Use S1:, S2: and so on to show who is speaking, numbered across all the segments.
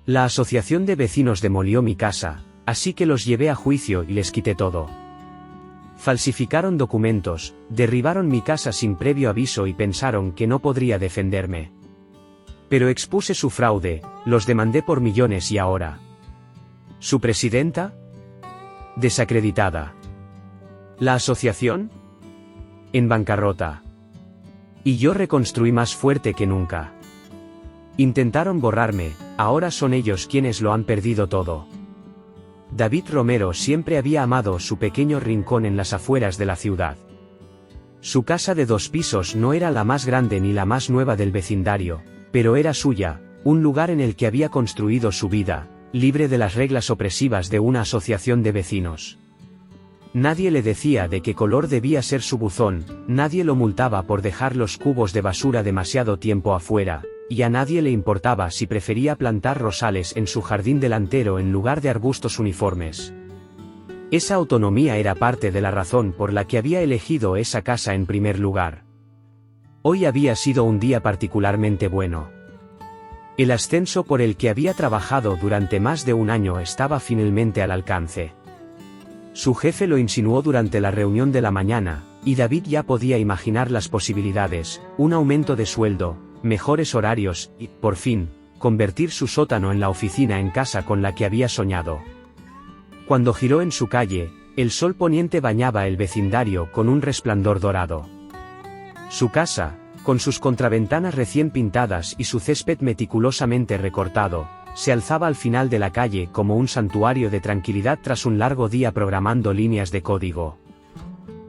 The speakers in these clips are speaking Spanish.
S1: La asociación de vecinos demolió mi casa, así que los llevé a juicio y les quité todo. Falsificaron documentos, derribaron mi casa sin previo aviso y pensaron que no podría defenderme. Pero expuse su fraude, los demandé por millones y ahora. ¿Su presidenta? Desacreditada. ¿La asociación? En bancarrota. Y yo reconstruí más fuerte que nunca. Intentaron borrarme, ahora son ellos quienes lo han perdido todo. David Romero siempre había amado su pequeño rincón en las afueras de la ciudad. Su casa de 2 pisos no era la más grande ni la más nueva del vecindario, pero era suya, un lugar en el que había construido su vida, libre de las reglas opresivas de una asociación de vecinos. Nadie le decía de qué color debía ser su buzón, nadie lo multaba por dejar los cubos de basura demasiado tiempo afuera, y a nadie le importaba si prefería plantar rosales en su jardín delantero en lugar de arbustos uniformes. Esa autonomía era parte de la razón por la que había elegido esa casa en primer lugar. Hoy había sido un día particularmente bueno. El ascenso por el que había trabajado durante más de un año estaba finalmente al alcance. Su jefe lo insinuó durante la reunión de la mañana, y David ya podía imaginar las posibilidades: un aumento de sueldo, mejores horarios y, por fin, convertir su sótano en la oficina en casa con la que había soñado. Cuando giró en su calle, el sol poniente bañaba el vecindario con un resplandor dorado. Su casa, con sus contraventanas recién pintadas y su césped meticulosamente recortado, se alzaba al final de la calle como un santuario de tranquilidad tras un largo día programando líneas de código.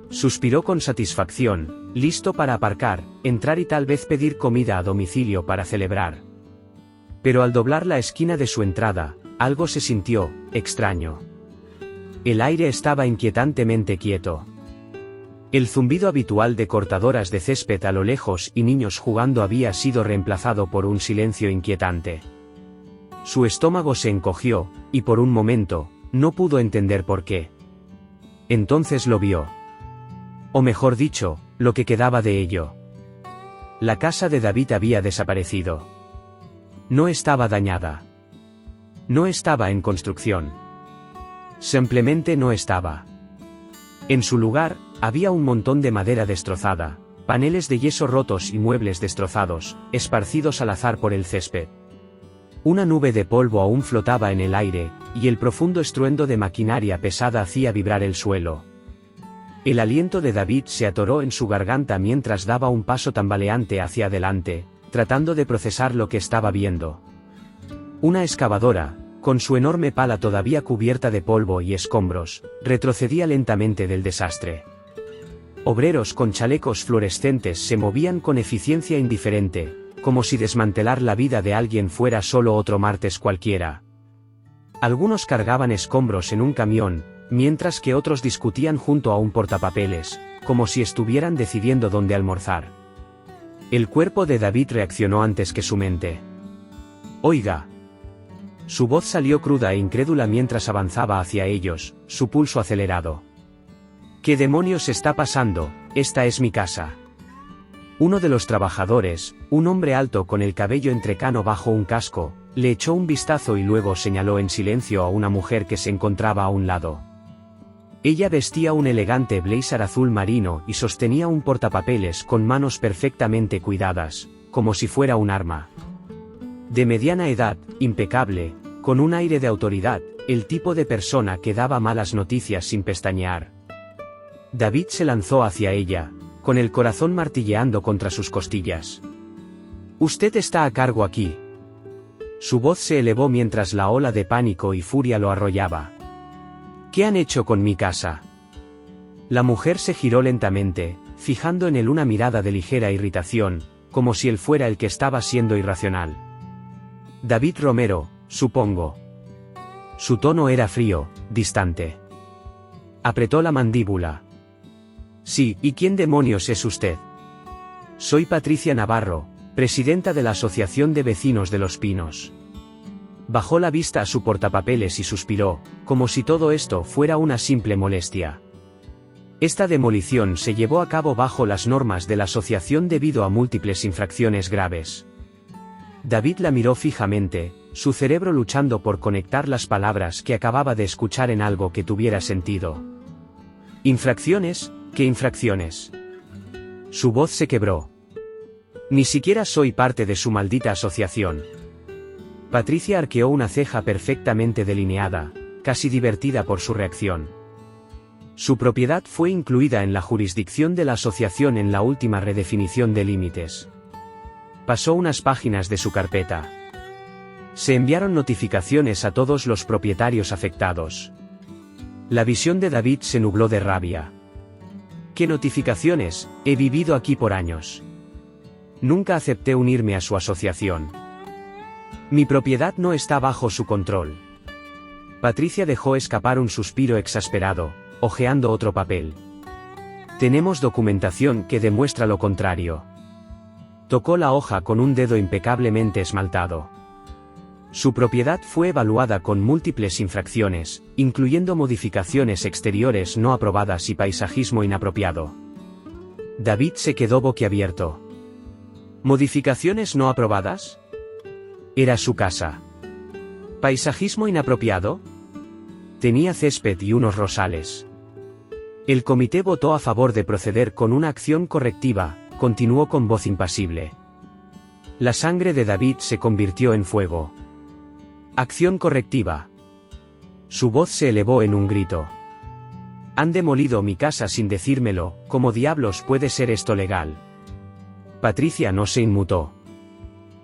S1: Suspiró con satisfacción, listo para aparcar, entrar y tal vez pedir comida a domicilio para celebrar. Pero al doblar la esquina de su entrada, algo se sintió extraño. El aire estaba inquietantemente quieto. El zumbido habitual de cortadoras de césped a lo lejos y niños jugando había sido reemplazado por un silencio inquietante. Su estómago se encogió, y por un momento, no pudo entender por qué. Entonces lo vio. O mejor dicho, lo que quedaba de ello. La casa de David había desaparecido. No estaba dañada. No estaba en construcción. Simplemente no estaba. En su lugar, había un montón de madera destrozada, paneles de yeso rotos y muebles destrozados, esparcidos al azar por el césped. Una nube de polvo aún flotaba en el aire, y el profundo estruendo de maquinaria pesada hacía vibrar el suelo. El aliento de David se atoró en su garganta mientras daba un paso tambaleante hacia adelante, tratando de procesar lo que estaba viendo. Una excavadora, con su enorme pala todavía cubierta de polvo y escombros, retrocedía lentamente del desastre. Obreros con chalecos fluorescentes se movían con eficiencia indiferente, como si desmantelar la vida de alguien fuera solo otro martes cualquiera. Algunos cargaban escombros en un camión, mientras que otros discutían junto a un portapapeles, como si estuvieran decidiendo dónde almorzar. El cuerpo de David reaccionó antes que su mente. «Oiga». Su voz salió cruda e incrédula mientras avanzaba hacia ellos, su pulso acelerado. «¿Qué demonios está pasando? Esta es mi casa». Uno de los trabajadores, un hombre alto con el cabello entrecano bajo un casco, le echó un vistazo y luego señaló en silencio a una mujer que se encontraba a un lado. Ella vestía un elegante blazer azul marino y sostenía un portapapeles con manos perfectamente cuidadas, como si fuera un arma. De mediana edad, impecable, con un aire de autoridad, el tipo de persona que daba malas noticias sin pestañear. David se lanzó hacia ella, con el corazón martilleando contra sus costillas. «Usted está a cargo aquí». Su voz se elevó mientras la ola de pánico y furia lo arrollaba. «¿Qué han hecho con mi casa?». La mujer se giró lentamente, fijando en él una mirada de ligera irritación, como si él fuera el que estaba siendo irracional. «David Romero, supongo». Su tono era frío, distante. Apretó la mandíbula. «Sí, ¿y quién demonios es usted?». «Soy Patricia Navarro, presidenta de la Asociación de Vecinos de Los Pinos». Bajó la vista a su portapapeles y suspiró, como si todo esto fuera una simple molestia. Esta demolición se llevó a cabo bajo las normas de la asociación debido a múltiples infracciones graves. David la miró fijamente, su cerebro luchando por conectar las palabras que acababa de escuchar en algo que tuviera sentido. ¿Infracciones? ¿Qué infracciones? Su voz se quebró. Ni siquiera soy parte de su maldita asociación. Patricia arqueó una ceja perfectamente delineada, casi divertida por su reacción. Su propiedad fue incluida en la jurisdicción de la asociación en la última redefinición de límites. Pasó unas páginas de su carpeta. Se enviaron notificaciones a todos los propietarios afectados. La visión de David se nubló de rabia. ¿Qué notificaciones? He vivido aquí por años. Nunca acepté unirme a su asociación. Mi propiedad no está bajo su control. Patricia dejó escapar un suspiro exasperado, hojeando otro papel. Tenemos documentación que demuestra lo contrario. Tocó la hoja con un dedo impecablemente esmaltado. Su propiedad fue evaluada con múltiples infracciones, incluyendo modificaciones exteriores no aprobadas y paisajismo inapropiado. David se quedó boquiabierto. ¿Modificaciones no aprobadas? Era su casa. ¿Paisajismo inapropiado? Tenía césped y unos rosales. El comité votó a favor de proceder con una acción correctiva, continuó con voz impasible. La sangre de David se convirtió en fuego. Acción correctiva. Su voz se elevó en un grito. Han demolido mi casa sin decírmelo, ¿cómo diablos puede ser esto legal? Patricia no se inmutó.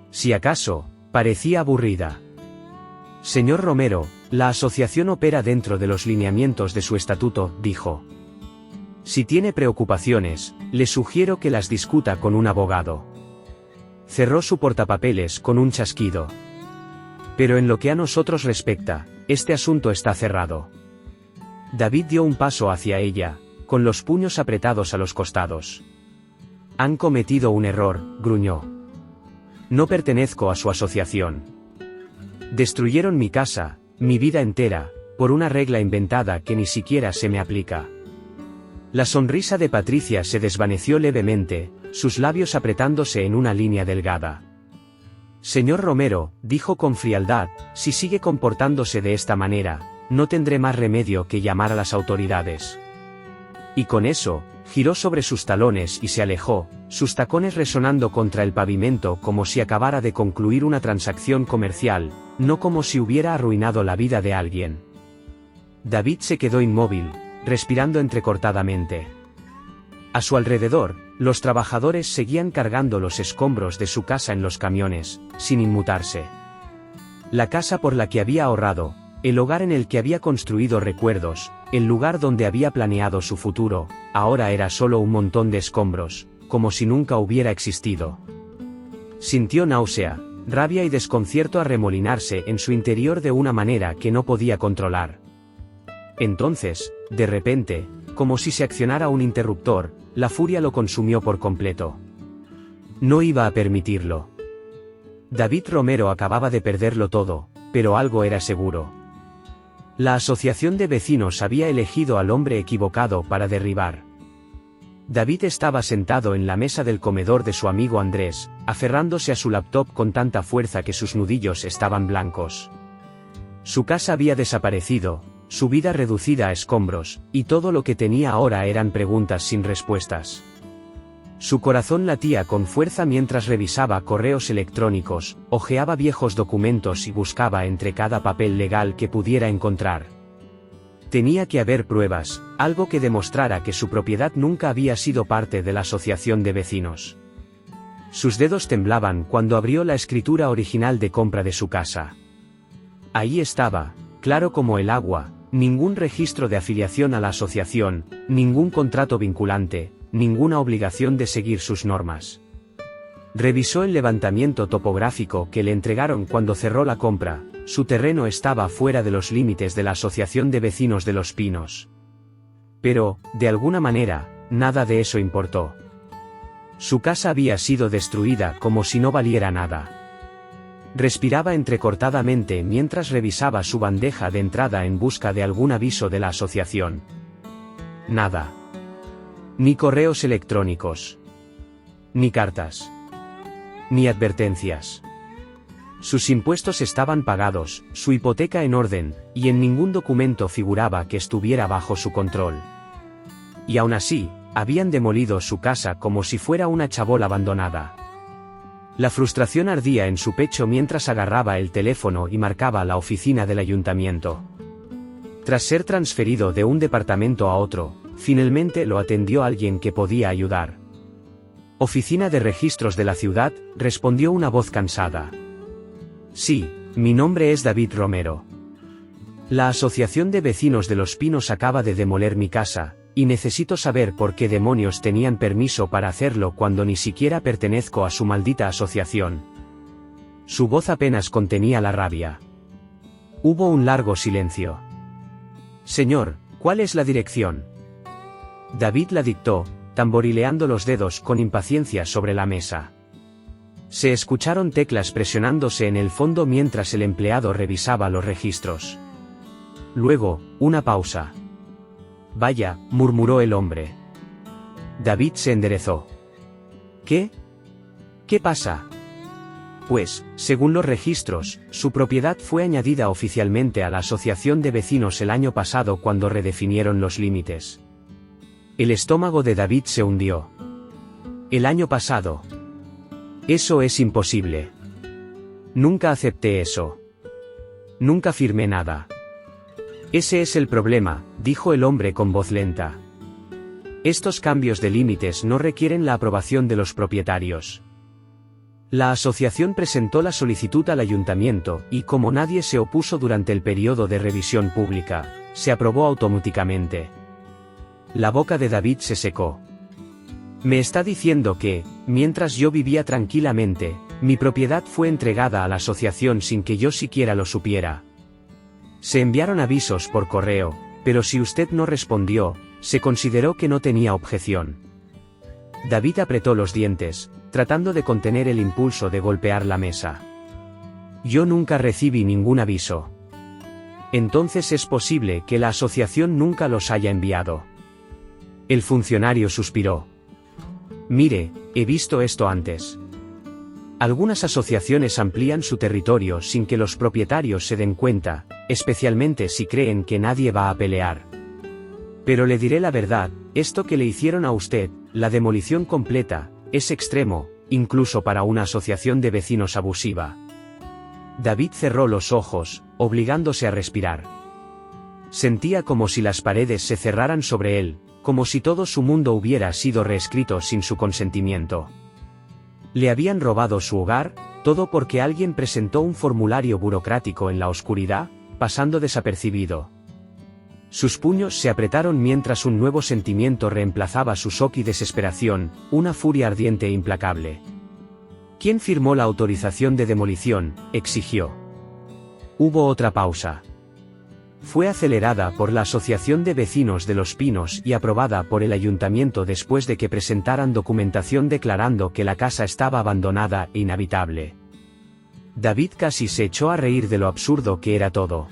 S1: Si acaso, parecía aburrida. Señor Romero, la asociación opera dentro de los lineamientos de su estatuto, dijo. Si tiene preocupaciones, le sugiero que las discuta con un abogado. Cerró su portapapeles con un chasquido. Pero en lo que a nosotros respecta, este asunto está cerrado. David dio un paso hacia ella, con los puños apretados a los costados. Han cometido un error, gruñó. No pertenezco a su asociación. Destruyeron mi casa, mi vida entera, por una regla inventada que ni siquiera se me aplica. La sonrisa de Patricia se desvaneció levemente, sus labios apretándose en una línea delgada. Señor Romero, dijo con frialdad, si sigue comportándose de esta manera, no tendré más remedio que llamar a las autoridades. Y con eso, giró sobre sus talones y se alejó, sus tacones resonando contra el pavimento como si acabara de concluir una transacción comercial, no como si hubiera arruinado la vida de alguien. David se quedó inmóvil, respirando entrecortadamente. A su alrededor, los trabajadores seguían cargando los escombros de su casa en los camiones, sin inmutarse. La casa por la que había ahorrado, el hogar en el que había construido recuerdos, el lugar donde había planeado su futuro, ahora era solo un montón de escombros, como si nunca hubiera existido. Sintió náusea, rabia y desconcierto arremolinarse en su interior de una manera que no podía controlar. Entonces, de repente, como si se accionara un interruptor, la furia lo consumió por completo. No iba a permitirlo. David Romero acababa de perderlo todo, pero algo era seguro. La asociación de vecinos había elegido al hombre equivocado para derribar. David estaba sentado en la mesa del comedor de su amigo Andrés, aferrándose a su laptop con tanta fuerza que sus nudillos estaban blancos. Su casa había desaparecido, su vida reducida a escombros, y todo lo que tenía ahora eran preguntas sin respuestas. Su corazón latía con fuerza mientras revisaba correos electrónicos, hojeaba viejos documentos y buscaba entre cada papel legal que pudiera encontrar. Tenía que haber pruebas, algo que demostrara que su propiedad nunca había sido parte de la asociación de vecinos. Sus dedos temblaban cuando abrió la escritura original de compra de su casa. Ahí estaba, claro como el agua, ningún registro de afiliación a la asociación, ningún contrato vinculante, ninguna obligación de seguir sus normas. Revisó el levantamiento topográfico que le entregaron cuando cerró la compra, su terreno estaba fuera de los límites de la Asociación de Vecinos de Los Pinos. Pero, de alguna manera, nada de eso importó. Su casa había sido destruida como si no valiera nada. Respiraba entrecortadamente mientras revisaba su bandeja de entrada en busca de algún aviso de la asociación. Nada. Ni correos electrónicos. Ni cartas. Ni advertencias. Sus impuestos estaban pagados, su hipoteca en orden, y en ningún documento figuraba que estuviera bajo su control. Y aún así, habían demolido su casa como si fuera una chabola abandonada. La frustración ardía en su pecho mientras agarraba el teléfono y marcaba la oficina del ayuntamiento. Tras ser transferido de un departamento a otro, finalmente lo atendió alguien que podía ayudar. «Oficina de registros de la ciudad», respondió una voz cansada. «Sí, mi nombre es David Romero. La Asociación de Vecinos de Los Pinos acaba de demoler mi casa, y necesito saber por qué demonios tenían permiso para hacerlo cuando ni siquiera pertenezco a su maldita asociación». Su voz apenas contenía la rabia. Hubo un largo silencio. «Señor, ¿cuál es la dirección?». David la dictó, tamborileando los dedos con impaciencia sobre la mesa. Se escucharon teclas presionándose en el fondo mientras el empleado revisaba los registros. Luego, una pausa. «Vaya», murmuró el hombre. David se enderezó. «¿Qué? ¿Qué pasa?». Pues, según los registros, su propiedad fue añadida oficialmente a la Asociación de Vecinos el año pasado cuando redefinieron los límites. El estómago de David se hundió. «¿El año pasado? Eso es imposible. Nunca acepté eso. Nunca firmé nada». «Ese es el problema», dijo el hombre con voz lenta. «Estos cambios de límites no requieren la aprobación de los propietarios. La asociación presentó la solicitud al ayuntamiento y como nadie se opuso durante el periodo de revisión pública, se aprobó automáticamente». La boca de David se secó. «Me está diciendo que, mientras yo vivía tranquilamente, mi propiedad fue entregada a la asociación sin que yo siquiera lo supiera. Se enviaron avisos por correo, pero si usted no respondió, se consideró que no tenía objeción». David apretó los dientes, tratando de contener el impulso de golpear la mesa. «Yo nunca recibí ningún aviso». «Entonces es posible que la asociación nunca los haya enviado». El funcionario suspiró. «Mire, he visto esto antes. Algunas asociaciones amplían su territorio sin que los propietarios se den cuenta, especialmente si creen que nadie va a pelear. Pero le diré la verdad, esto que le hicieron a usted, la demolición completa, es extremo, incluso para una asociación de vecinos abusiva». David cerró los ojos, obligándose a respirar. Sentía como si las paredes se cerraran sobre él, como si todo su mundo hubiera sido reescrito sin su consentimiento. Le habían robado su hogar, todo porque alguien presentó un formulario burocrático en la oscuridad, pasando desapercibido. Sus puños se apretaron mientras un nuevo sentimiento reemplazaba su shock y desesperación, una furia ardiente e implacable. «¿Quién firmó la autorización de demolición?», exigió. Hubo otra pausa. «Fue acelerada por la Asociación de Vecinos de Los Pinos y aprobada por el ayuntamiento después de que presentaran documentación declarando que la casa estaba abandonada e inhabitable». David casi se echó a reír de lo absurdo que era todo.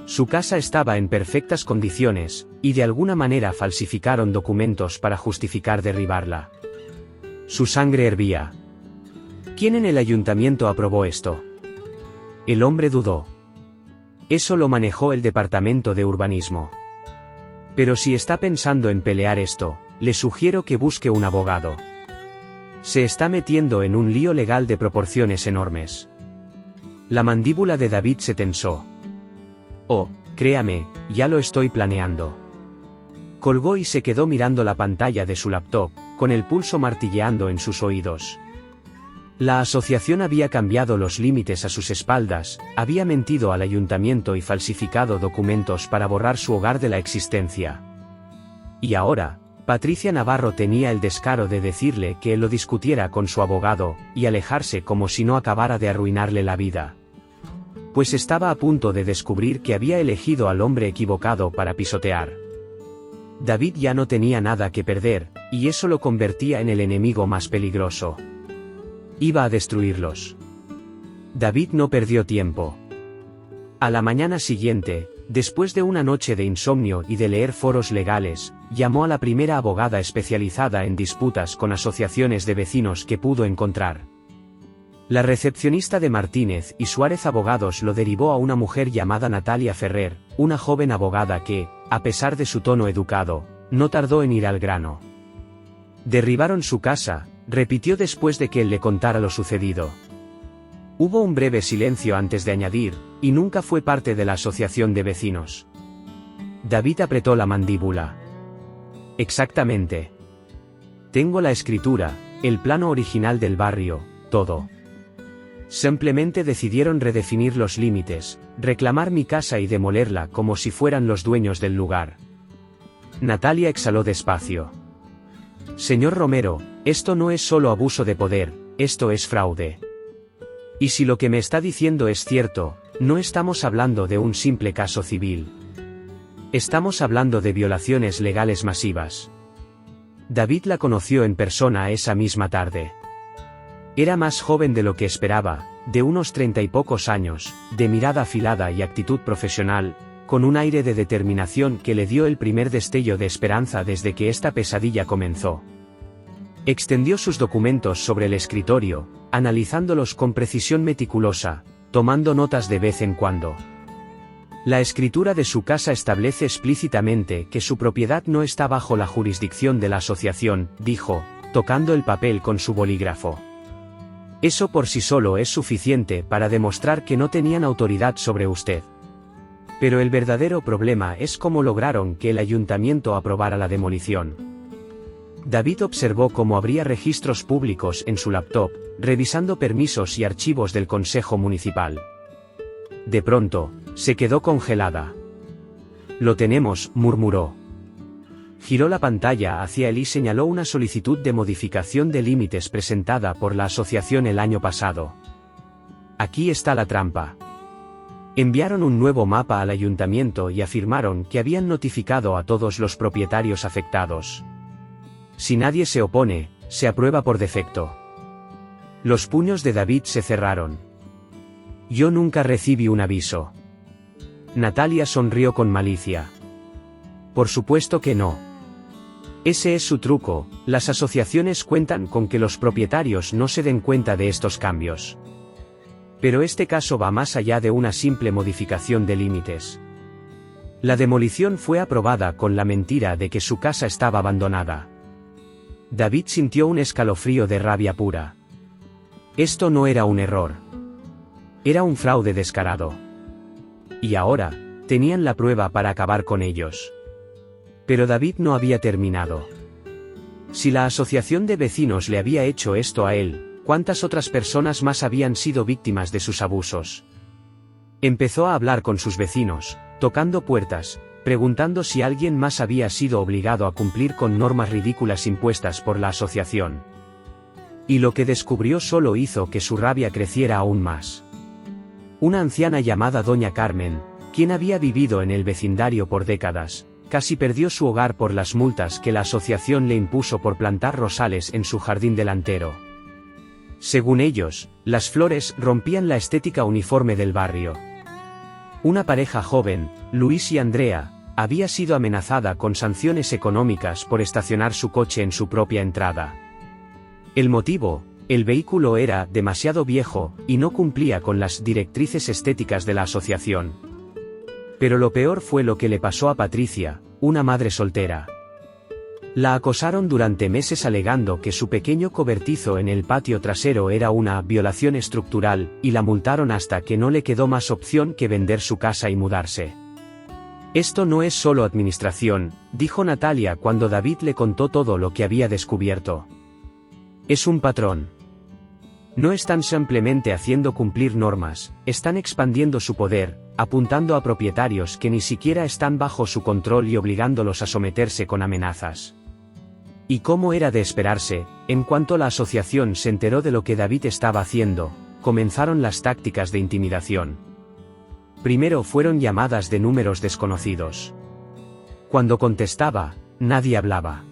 S1: Su casa estaba en perfectas condiciones, y de alguna manera falsificaron documentos para justificar derribarla. Su sangre hervía. «¿Quién en el ayuntamiento aprobó esto?». El hombre dudó. «Eso lo manejó el departamento de urbanismo. Pero si está pensando en pelear esto, le sugiero que busque un abogado. Se está metiendo en un lío legal de proporciones enormes». La mandíbula de David se tensó. «Oh, créame, ya lo estoy planeando». Colgó y se quedó mirando la pantalla de su laptop, con el pulso martilleando en sus oídos. La asociación había cambiado los límites a sus espaldas, había mentido al ayuntamiento y falsificado documentos para borrar su hogar de la existencia. Y ahora, Patricia Navarro tenía el descaro de decirle que lo discutiera con su abogado, y alejarse como si no acabara de arruinarle la vida. Pues estaba a punto de descubrir que había elegido al hombre equivocado para pisotear. David ya no tenía nada que perder, y eso lo convertía en el enemigo más peligroso. Iba a destruirlos. David no perdió tiempo. A la mañana siguiente, después de una noche de insomnio y de leer foros legales, llamó a la primera abogada especializada en disputas con asociaciones de vecinos que pudo encontrar. La recepcionista de Martínez y Suárez Abogados lo derivó a una mujer llamada Natalia Ferrer, una joven abogada que, a pesar de su tono educado, no tardó en ir al grano. Derribaron su casa, repitió después de que él le contara lo sucedido. Hubo un breve silencio antes de añadir, y nunca fue parte de la asociación de vecinos. David apretó la mandíbula. Exactamente. Tengo la escritura, el plano original del barrio, todo. Simplemente decidieron redefinir los límites, reclamar mi casa y demolerla como si fueran los dueños del lugar. Natalia exhaló despacio. Señor Romero, esto no es solo abuso de poder, esto es fraude. Y si lo que me está diciendo es cierto, no estamos hablando de un simple caso civil. Estamos hablando de violaciones legales masivas. David la conoció en persona esa misma tarde. Era más joven de lo que esperaba, de unos 30 y pocos años, de mirada afilada y actitud profesional, con un aire de determinación que le dio el primer destello de esperanza desde que esta pesadilla comenzó. Extendió sus documentos sobre el escritorio, analizándolos con precisión meticulosa, tomando notas de vez en cuando. La escritura de su casa establece explícitamente que su propiedad no está bajo la jurisdicción de la asociación, dijo, tocando el papel con su bolígrafo. Eso por sí solo es suficiente para demostrar que no tenían autoridad sobre usted. Pero el verdadero problema es cómo lograron que el ayuntamiento aprobara la demolición. David observó cómo abría registros públicos en su laptop, revisando permisos y archivos del Consejo Municipal. De pronto, se quedó congelada. Lo tenemos, murmuró. Giró la pantalla hacia él y señaló una solicitud de modificación de límites presentada por la asociación el año pasado. Aquí está la trampa. Enviaron un nuevo mapa al ayuntamiento y afirmaron que habían notificado a todos los propietarios afectados. Si nadie se opone, se aprueba por defecto. Los puños de David se cerraron. Yo nunca recibí un aviso. Natalia sonrió con malicia. Por supuesto que no. Ese es su truco, las asociaciones cuentan con que los propietarios no se den cuenta de estos cambios. Pero este caso va más allá de una simple modificación de límites. La demolición fue aprobada con la mentira de que su casa estaba abandonada. David sintió un escalofrío de rabia pura. Esto no era un error. Era un fraude descarado. Y ahora, tenían la prueba para acabar con ellos. Pero David no había terminado. Si la asociación de vecinos le había hecho esto a él, ¿cuántas otras personas más habían sido víctimas de sus abusos? Empezó a hablar con sus vecinos, tocando puertas, preguntando si alguien más había sido obligado a cumplir con normas ridículas impuestas por la asociación. Y lo que descubrió solo hizo que su rabia creciera aún más. Una anciana llamada Doña Carmen, quien había vivido en el vecindario por décadas, casi perdió su hogar por las multas que la asociación le impuso por plantar rosales en su jardín delantero. Según ellos, las flores rompían la estética uniforme del barrio. Una pareja joven, Luis y Andrea, había sido amenazada con sanciones económicas por estacionar su coche en su propia entrada. El motivo: el vehículo era demasiado viejo y no cumplía con las directrices estéticas de la asociación. Pero lo peor fue lo que le pasó a Patricia, una madre soltera. La acosaron durante meses alegando que su pequeño cobertizo en el patio trasero era una violación estructural, y la multaron hasta que no le quedó más opción que vender su casa y mudarse. Esto no es solo administración, dijo Natalia cuando David le contó todo lo que había descubierto. Es un patrón. No están simplemente haciendo cumplir normas, están expandiendo su poder, apuntando a propietarios que ni siquiera están bajo su control y obligándolos a someterse con amenazas. Y como era de esperarse, en cuanto la asociación se enteró de lo que David estaba haciendo, comenzaron las tácticas de intimidación. Primero fueron llamadas de números desconocidos. Cuando contestaba, nadie hablaba.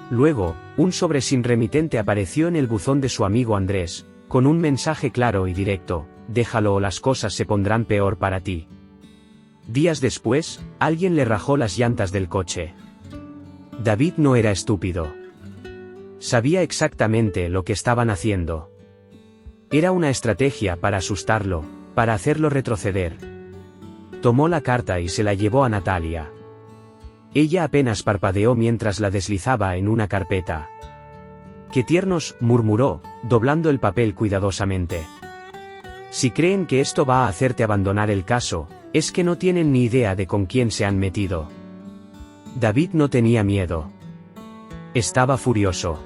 S1: Luego, un sobre sin remitente apareció en el buzón de su amigo Andrés, con un mensaje claro y directo: déjalo o las cosas se pondrán peor para ti. Días después, alguien le rajó las llantas del coche. David no era estúpido. Sabía exactamente lo que estaban haciendo. Era una estrategia para asustarlo, para hacerlo retroceder. Tomó la carta y se la llevó a Natalia. Ella apenas parpadeó mientras la deslizaba en una carpeta. «¡Qué tiernos!», murmuró, doblando el papel cuidadosamente. «Si creen que esto va a hacerte abandonar el caso, es que no tienen ni idea de con quién se han metido». David no tenía miedo. Estaba furioso.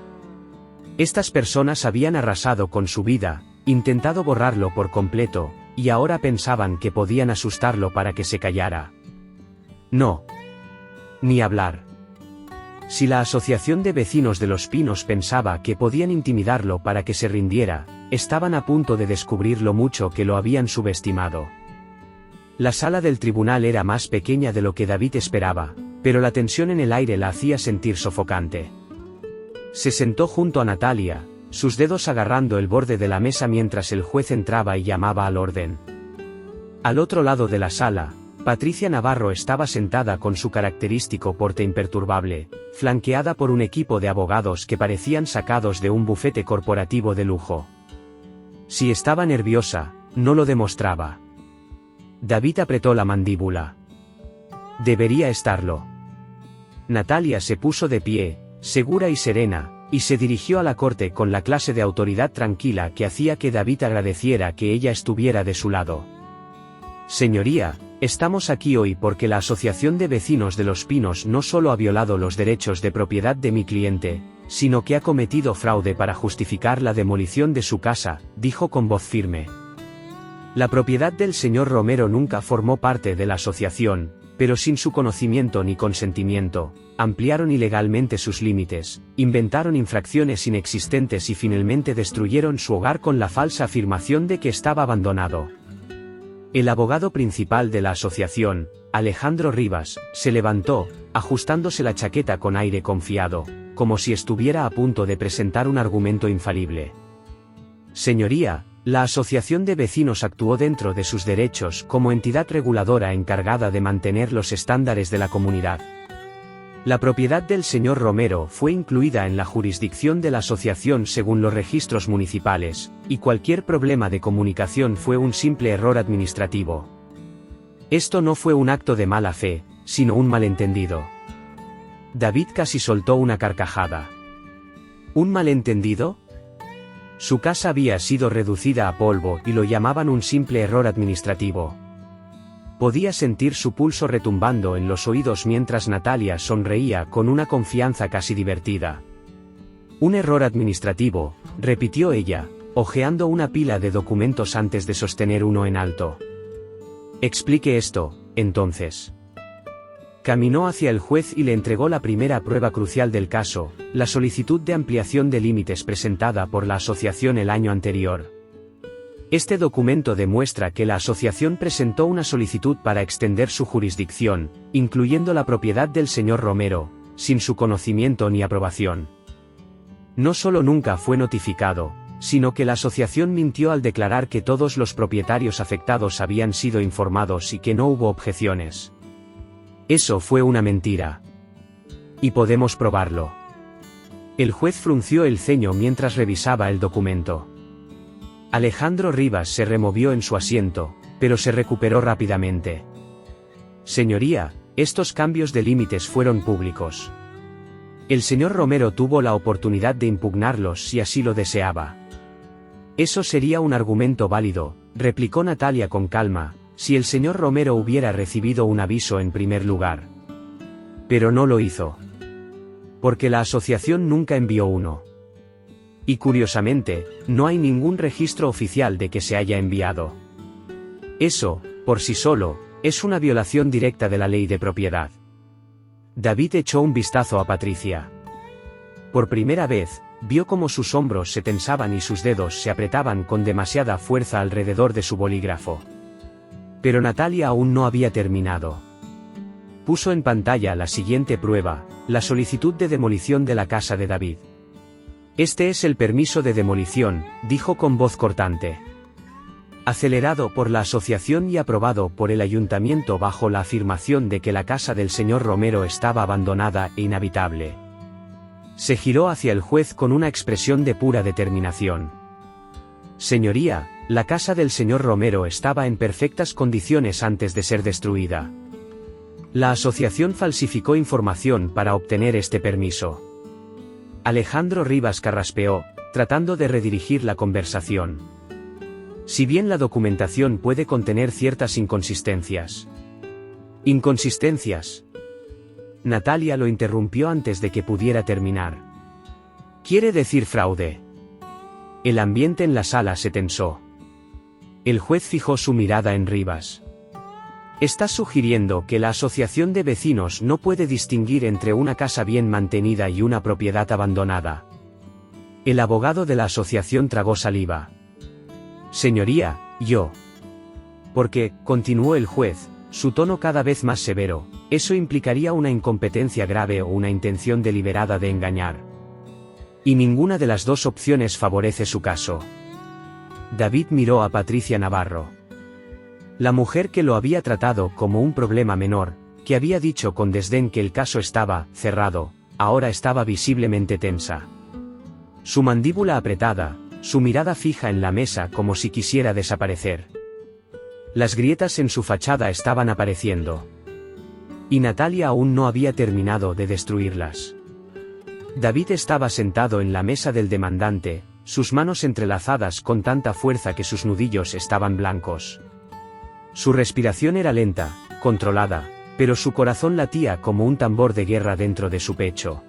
S1: Estas personas habían arrasado con su vida, intentado borrarlo por completo, y ahora pensaban que podían asustarlo para que se callara. No. Ni hablar. Si la Asociación de Vecinos de Los Pinos pensaba que podían intimidarlo para que se rindiera, estaban a punto de descubrir lo mucho que lo habían subestimado. La sala del tribunal era más pequeña de lo que David esperaba, pero la tensión en el aire la hacía sentir sofocante. Se sentó junto a Natalia, sus dedos agarrando el borde de la mesa mientras el juez entraba y llamaba al orden. Al otro lado de la sala, Patricia Navarro estaba sentada con su característico porte imperturbable, flanqueada por un equipo de abogados que parecían sacados de un bufete corporativo de lujo. Si estaba nerviosa, no lo demostraba. David apretó la mandíbula. Debería estarlo. Natalia se puso de pie, segura y serena, y se dirigió a la corte con la clase de autoridad tranquila que hacía que David agradeciera que ella estuviera de su lado. Señoría, estamos aquí hoy porque la Asociación de Vecinos de Los Pinos no solo ha violado los derechos de propiedad de mi cliente, sino que ha cometido fraude para justificar la demolición de su casa, dijo con voz firme. La propiedad del señor Romero nunca formó parte de la asociación, pero sin su conocimiento ni consentimiento, ampliaron ilegalmente sus límites, inventaron infracciones inexistentes y finalmente destruyeron su hogar con la falsa afirmación de que estaba abandonado. El abogado principal de la asociación, Alejandro Rivas, se levantó, ajustándose la chaqueta con aire confiado, como si estuviera a punto de presentar un argumento infalible. Señoría, la Asociación de Vecinos actuó dentro de sus derechos como entidad reguladora encargada de mantener los estándares de la comunidad. La propiedad del señor Romero fue incluida en la jurisdicción de la asociación según los registros municipales, y cualquier problema de comunicación fue un simple error administrativo. Esto no fue un acto de mala fe, sino un malentendido. David casi soltó una carcajada. ¿Un malentendido? Su casa había sido reducida a polvo y lo llamaban un simple error administrativo. Podía sentir su pulso retumbando en los oídos mientras Natalia sonreía con una confianza casi divertida. Un error administrativo, repitió ella, hojeando una pila de documentos antes de sostener uno en alto. Explique esto, entonces. Caminó hacia el juez y le entregó la primera prueba crucial del caso, la solicitud de ampliación de límites presentada por la asociación el año anterior. Este documento demuestra que la asociación presentó una solicitud para extender su jurisdicción, incluyendo la propiedad del señor Romero, sin su conocimiento ni aprobación. No solo nunca fue notificado, sino que la asociación mintió al declarar que todos los propietarios afectados habían sido informados y que no hubo objeciones. Eso fue una mentira. Y podemos probarlo. El juez frunció el ceño mientras revisaba el documento. Alejandro Rivas se removió en su asiento, pero se recuperó rápidamente. Señoría, estos cambios de límites fueron públicos. El señor Romero tuvo la oportunidad de impugnarlos si así lo deseaba. Eso sería un argumento válido, replicó Natalia con calma, si el señor Romero hubiera recibido un aviso en primer lugar. Pero no lo hizo. Porque la asociación nunca envió uno. Y curiosamente, no hay ningún registro oficial de que se haya enviado. Eso, por sí solo, es una violación directa de la ley de propiedad. David echó un vistazo a Patricia. Por primera vez, vio cómo sus hombros se tensaban y sus dedos se apretaban con demasiada fuerza alrededor de su bolígrafo. Pero Natalia aún no había terminado. Puso en pantalla la siguiente prueba, la solicitud de demolición de la casa de David. Este es el permiso de demolición, dijo con voz cortante. Acelerado por la asociación y aprobado por el ayuntamiento bajo la afirmación de que la casa del señor Romero estaba abandonada e inhabitable. Se giró hacia el juez con una expresión de pura determinación. Señoría, la casa del señor Romero estaba en perfectas condiciones antes de ser destruida. La asociación falsificó información para obtener este permiso. Alejandro Rivas carraspeó, tratando de redirigir la conversación. Si bien la documentación puede contener ciertas inconsistencias. ¿Inconsistencias? Natalia lo interrumpió antes de que pudiera terminar. ¿Quiere decir fraude? El ambiente en la sala se tensó. El juez fijó su mirada en Rivas. ¿Estás sugiriendo que la asociación de vecinos no puede distinguir entre una casa bien mantenida y una propiedad abandonada? El abogado de la asociación tragó saliva. Señoría, yo. Porque, continuó el juez, su tono cada vez más severo, eso implicaría una incompetencia grave o una intención deliberada de engañar. Y ninguna de las dos opciones favorece su caso. David miró a Patricia Navarro. La mujer que lo había tratado como un problema menor, que había dicho con desdén que el caso estaba cerrado, ahora estaba visiblemente tensa. Su mandíbula apretada, su mirada fija en la mesa como si quisiera desaparecer. Las grietas en su fachada estaban apareciendo. Y Natalia aún no había terminado de destruirlas. David estaba sentado en la mesa del demandante, sus manos entrelazadas con tanta fuerza que sus nudillos estaban blancos. Su respiración era lenta, controlada, pero su corazón latía como un tambor de guerra dentro de su pecho.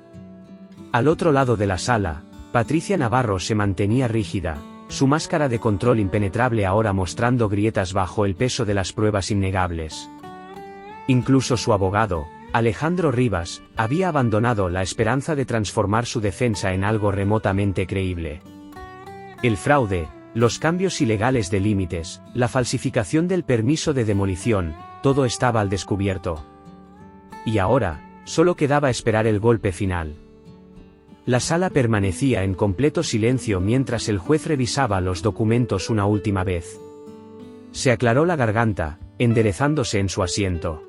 S1: Al otro lado de la sala, Patricia Navarro se mantenía rígida, su máscara de control impenetrable ahora mostrando grietas bajo el peso de las pruebas innegables. Incluso su abogado, Alejandro Rivas, había abandonado la esperanza de transformar su defensa en algo remotamente creíble. El fraude, los cambios ilegales de límites, la falsificación del permiso de demolición, todo estaba al descubierto. Y ahora, solo quedaba esperar el golpe final. La sala permanecía en completo silencio mientras el juez revisaba los documentos una última vez. Se aclaró la garganta, enderezándose en su asiento.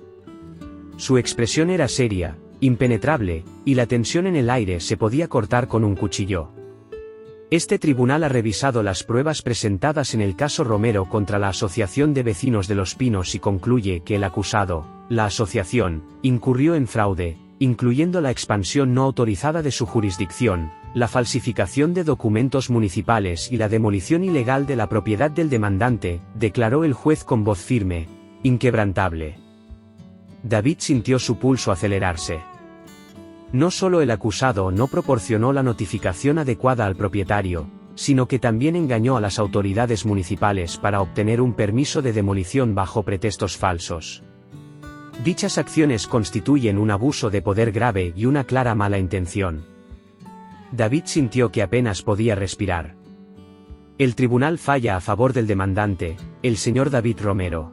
S1: Su expresión era seria, impenetrable, y la tensión en el aire se podía cortar con un cuchillo. Este tribunal ha revisado las pruebas presentadas en el caso Romero contra la Asociación de Vecinos de Los Pinos y concluye que el acusado, la asociación, incurrió en fraude, incluyendo la expansión no autorizada de su jurisdicción, la falsificación de documentos municipales y la demolición ilegal de la propiedad del demandante, declaró el juez con voz firme, inquebrantable. David sintió su pulso acelerarse. No solo el acusado no proporcionó la notificación adecuada al propietario, sino que también engañó a las autoridades municipales para obtener un permiso de demolición bajo pretextos falsos. Dichas acciones constituyen un abuso de poder grave y una clara mala intención. David sintió que apenas podía respirar. El tribunal falla a favor del demandante, el señor David Romero.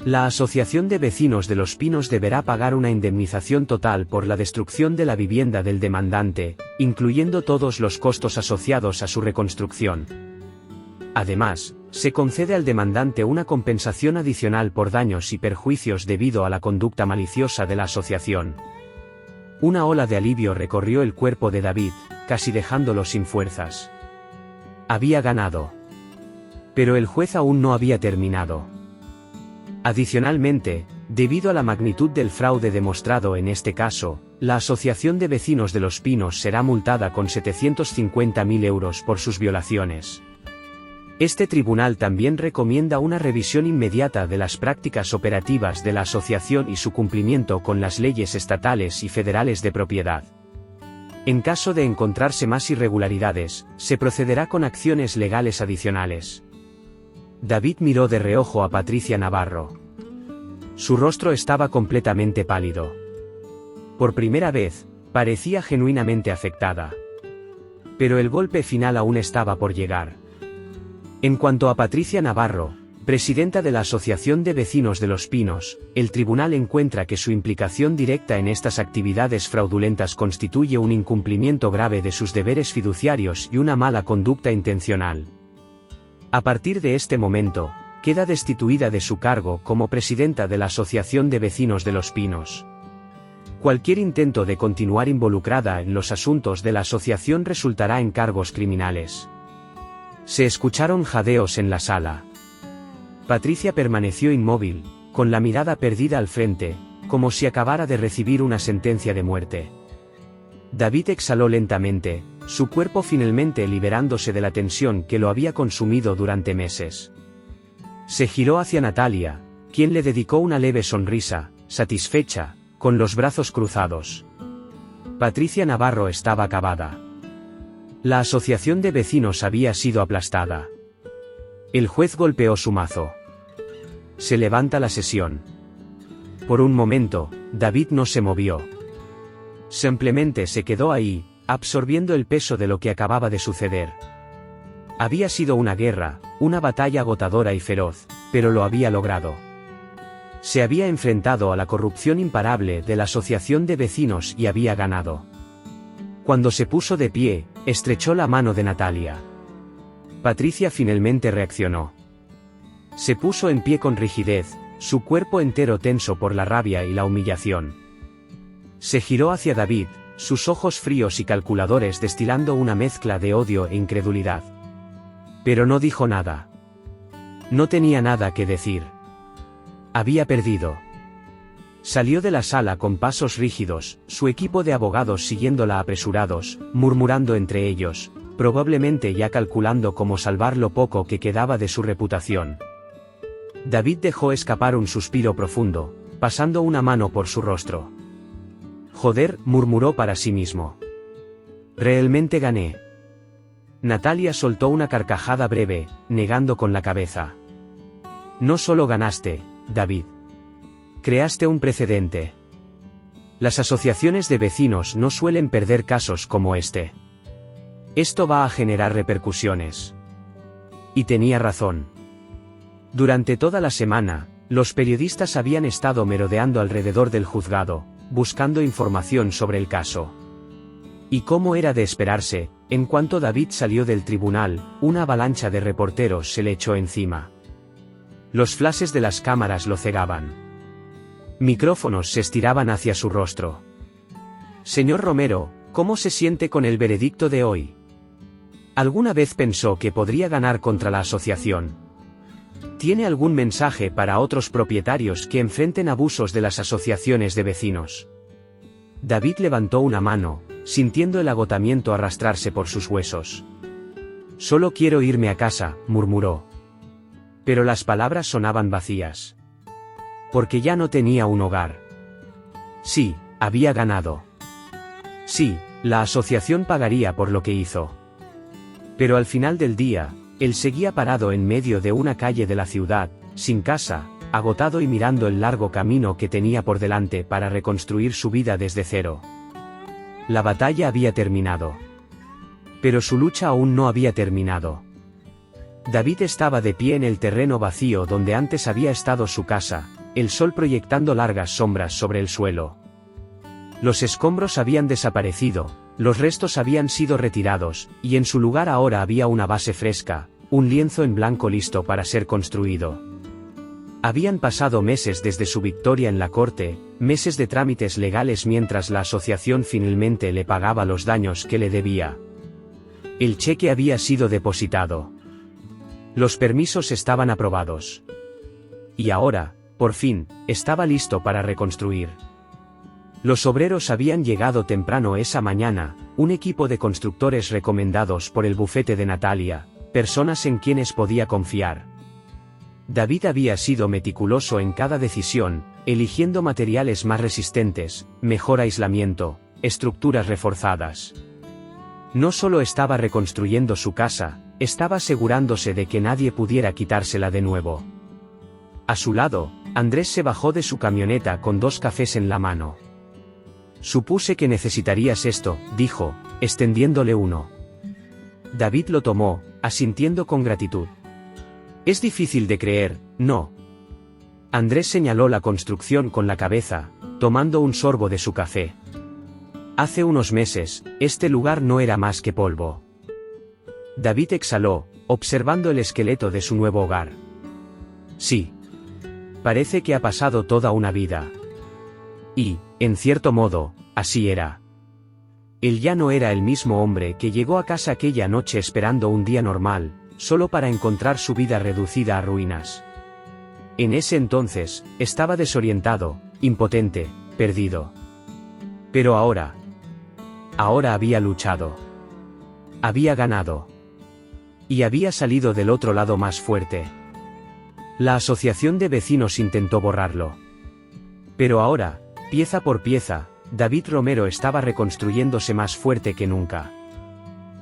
S1: La Asociación de Vecinos de Los Pinos deberá pagar una indemnización total por la destrucción de la vivienda del demandante, incluyendo todos los costos asociados a su reconstrucción. Además, se concede al demandante una compensación adicional por daños y perjuicios debido a la conducta maliciosa de la asociación. Una ola de alivio recorrió el cuerpo de David, casi dejándolo sin fuerzas. Había ganado. Pero el juez aún no había terminado. Adicionalmente, debido a la magnitud del fraude demostrado en este caso, la Asociación de Vecinos de Los Pinos será multada con 750.000 euros por sus violaciones. Este tribunal también recomienda una revisión inmediata de las prácticas operativas de la asociación y su cumplimiento con las leyes estatales y federales de propiedad. En caso de encontrarse más irregularidades, se procederá con acciones legales adicionales. David miró de reojo a Patricia Navarro. Su rostro estaba completamente pálido. Por primera vez, parecía genuinamente afectada. Pero el golpe final aún estaba por llegar. En cuanto a Patricia Navarro, presidenta de la Asociación de Vecinos de Los Pinos, el tribunal encuentra que su implicación directa en estas actividades fraudulentas constituye un incumplimiento grave de sus deberes fiduciarios y una mala conducta intencional. A partir de este momento, queda destituida de su cargo como presidenta de la Asociación de Vecinos de Los Pinos. Cualquier intento de continuar involucrada en los asuntos de la asociación resultará en cargos criminales. Se escucharon jadeos en la sala. Patricia permaneció inmóvil, con la mirada perdida al frente, como si acabara de recibir una sentencia de muerte. David exhaló lentamente, su cuerpo finalmente liberándose de la tensión que lo había consumido durante meses. Se giró hacia Natalia, quien le dedicó una leve sonrisa, satisfecha, con los brazos cruzados. Patricia Navarro estaba acabada. La asociación de vecinos había sido aplastada. El juez golpeó su mazo. Se levanta la sesión. Por un momento, David no se movió. Simplemente se quedó ahí, absorbiendo el peso de lo que acababa de suceder. Había sido una guerra, una batalla agotadora y feroz, pero lo había logrado. Se había enfrentado a la corrupción imparable de la asociación de vecinos y había ganado. Cuando se puso de pie, estrechó la mano de Natalia. Patricia finalmente reaccionó. Se puso en pie con rigidez, su cuerpo entero tenso por la rabia y la humillación. Se giró hacia David, sus ojos fríos y calculadores destilando una mezcla de odio e incredulidad. Pero no dijo nada. No tenía nada que decir. Había perdido. Salió de la sala con pasos rígidos, su equipo de abogados siguiéndola apresurados, murmurando entre ellos, probablemente ya calculando cómo salvar lo poco que quedaba de su reputación. David dejó escapar un suspiro profundo, pasando una mano por su rostro. Joder, murmuró para sí mismo. Realmente gané. Natalia soltó una carcajada breve, negando con la cabeza. No solo ganaste, David. Creaste un precedente. Las asociaciones de vecinos no suelen perder casos como este. Esto va a generar repercusiones. Y tenía razón. Durante toda la semana, los periodistas habían estado merodeando alrededor del juzgado, buscando información sobre el caso. Y como era de esperarse, en cuanto David salió del tribunal, una avalancha de reporteros se le echó encima. Los flashes de las cámaras lo cegaban. Micrófonos se estiraban hacia su rostro. Señor Romero, ¿cómo se siente con el veredicto de hoy? ¿Alguna vez pensó que podría ganar contra la asociación? ¿Tiene algún mensaje para otros propietarios que enfrenten abusos de las asociaciones de vecinos? David levantó una mano, sintiendo el agotamiento arrastrarse por sus huesos. Solo quiero irme a casa, murmuró. Pero las palabras sonaban vacías. Porque ya no tenía un hogar. Sí, había ganado. Sí, la asociación pagaría por lo que hizo. Pero al final del día, él seguía parado en medio de una calle de la ciudad, sin casa, agotado y mirando el largo camino que tenía por delante para reconstruir su vida desde cero. La batalla había terminado. Pero su lucha aún no había terminado. David estaba de pie en el terreno vacío donde antes había estado su casa, el sol proyectando largas sombras sobre el suelo. Los escombros habían desaparecido, los restos habían sido retirados, y en su lugar ahora había una base fresca, un lienzo en blanco listo para ser construido. Habían pasado meses desde su victoria en la corte, meses de trámites legales mientras la asociación finalmente le pagaba los daños que le debía. El cheque había sido depositado. Los permisos estaban aprobados. Y ahora, por fin, estaba listo para reconstruir. Los obreros habían llegado temprano esa mañana, un equipo de constructores recomendados por el bufete de Natalia, personas en quienes podía confiar. David había sido meticuloso en cada decisión, eligiendo materiales más resistentes, mejor aislamiento, estructuras reforzadas. No solo estaba reconstruyendo su casa, estaba asegurándose de que nadie pudiera quitársela de nuevo. A su lado, Andrés se bajó de su camioneta con 2 cafés en la mano. Supuse que necesitarías esto, dijo, extendiéndole uno. David lo tomó, asintiendo con gratitud. Es difícil de creer, ¿no? Andrés señaló la construcción con la cabeza, tomando un sorbo de su café. Hace unos meses, este lugar no era más que polvo. David exhaló, observando el esqueleto de su nuevo hogar. Sí. Parece que ha pasado toda una vida. Y, en cierto modo, así era. Él ya no era el mismo hombre que llegó a casa aquella noche esperando un día normal, solo para encontrar su vida reducida a ruinas. En ese entonces, estaba desorientado, impotente, perdido. Pero ahora había luchado. Había ganado. Y había salido del otro lado más fuerte. La asociación de vecinos intentó borrarlo. Pero ahora, pieza por pieza, David Romero estaba reconstruyéndose más fuerte que nunca.